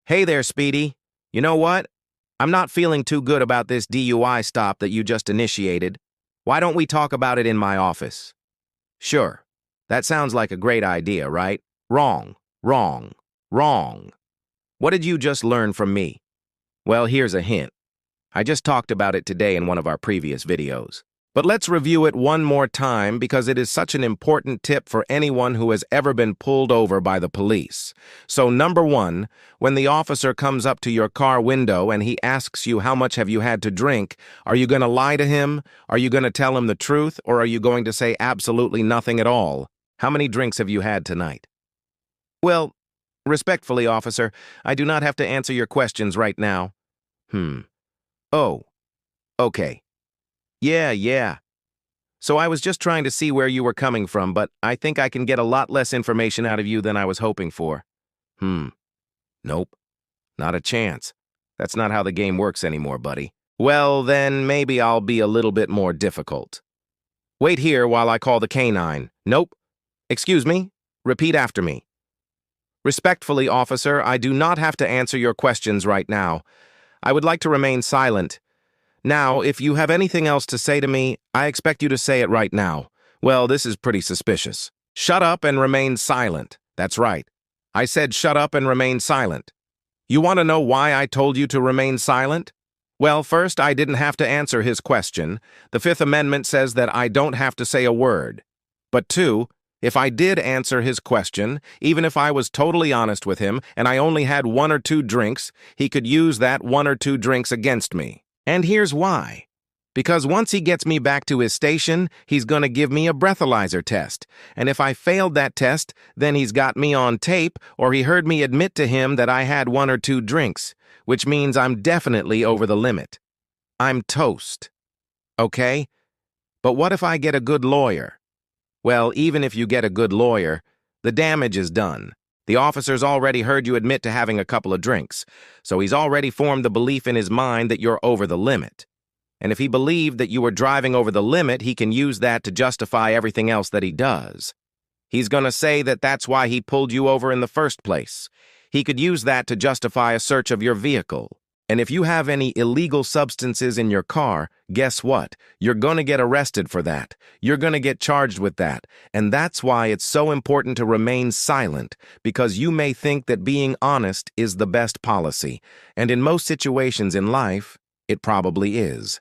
Hey there, Speedy. You know what? I'm not feeling too good about this DUI stop that you just initiated. Why don't we talk about it in my office? Sure. That sounds like a great idea, right? Wrong, wrong, wrong. What did you just learn from me? Well, here's a hint. I just talked about it today in one of our previous videos. But let's review it one more time because it is such an important tip for anyone who has ever been pulled over by the police. So number 1, when the officer comes up to your car window and he asks you how much have you had to drink, are you going to lie to him? Are you going to tell him the truth? Or are you going to say absolutely nothing at all? How many drinks have you had tonight? Well, respectfully, officer, I do not have to answer your questions right now. Oh, okay. Yeah. So I was just trying to see where you were coming from, but I think I can get a lot less information out of you than I was hoping for. Nope. Not a chance. That's not how the game works anymore, buddy. Well, then maybe I'll be a little bit more difficult. Wait here while I call the canine. Nope. Excuse me? Repeat after me. Respectfully, officer, I do not have to answer your questions right now. I would like to remain silent. Now, if you have anything else to say to me, I expect you to say it right now. Well, this is pretty suspicious. Shut up and remain silent. That's right. I said shut up and remain silent. You want to know why I told you to remain silent? Well, first, I didn't have to answer his question. The Fifth Amendment says that I don't have to say a word. But 2, if I did answer his question, even if I was totally honest with him and I only had 1 or 2 drinks, he could use that 1 or 2 drinks against me. And here's why. Because once he gets me back to his station, he's going to give me a breathalyzer test. And if I failed that test, then he's got me on tape or he heard me admit to him that I had 1 or 2 drinks, which means I'm definitely over the limit. I'm toast. Okay? But what if I get a good lawyer? Well, even if you get a good lawyer, the damage is done. The officer's already heard you admit to having a couple of drinks, so he's already formed the belief in his mind that you're over the limit. And if he believed that you were driving over the limit, he can use that to justify everything else that he does. He's going to say that that's why he pulled you over in the first place. He could use that to justify a search of your vehicle. And if you have any illegal substances in your car, guess what? You're going to get arrested for that. You're going to get charged with that. And that's why it's so important to remain silent, because you may think that being honest is the best policy. And in most situations in life, it probably is.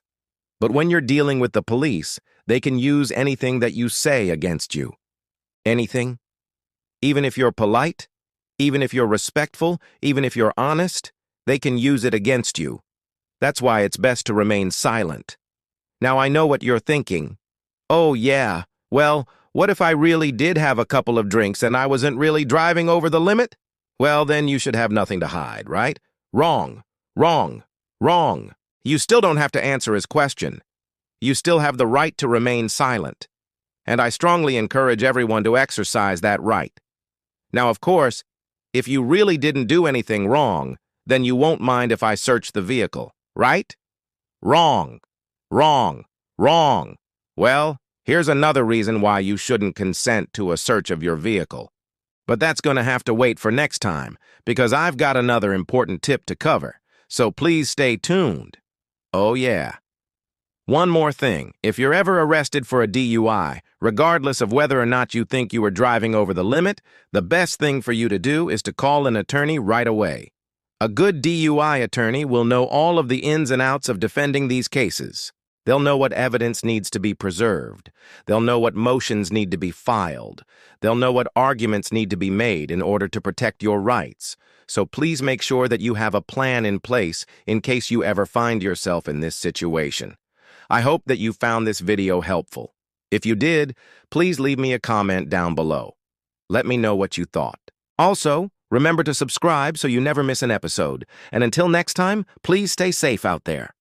But when you're dealing with the police, they can use anything that you say against you. Anything. Even if you're polite, even if you're respectful, even if you're honest, they can use it against you. That's why it's best to remain silent. Now, I know what you're thinking. Oh, yeah. Well, what if I really did have a couple of drinks and I wasn't really driving over the limit? Well, then you should have nothing to hide, right? Wrong. You still don't have to answer his question. You still have the right to remain silent. And I strongly encourage everyone to exercise that right. Now, of course, if you really didn't do anything wrong, then you won't mind if I search the vehicle, right? Wrong. Well, here's another reason why you shouldn't consent to a search of your vehicle. But that's going to have to wait for next time, because I've got another important tip to cover, so please stay tuned. Oh yeah. One more thing, if you're ever arrested for a DUI, regardless of whether or not you think you were driving over the limit, the best thing for you to do is to call an attorney right away. A good DUI attorney will know all of the ins and outs of defending these cases. They'll know what evidence needs to be preserved. They'll know what motions need to be filed. They'll know what arguments need to be made in order to protect your rights. So please make sure that you have a plan in place in case you ever find yourself in this situation. I hope that you found this video helpful. If you did, please leave me a comment down below. Let me know what you thought. Also, remember to subscribe so you never miss an episode. And until next time, please stay safe out there.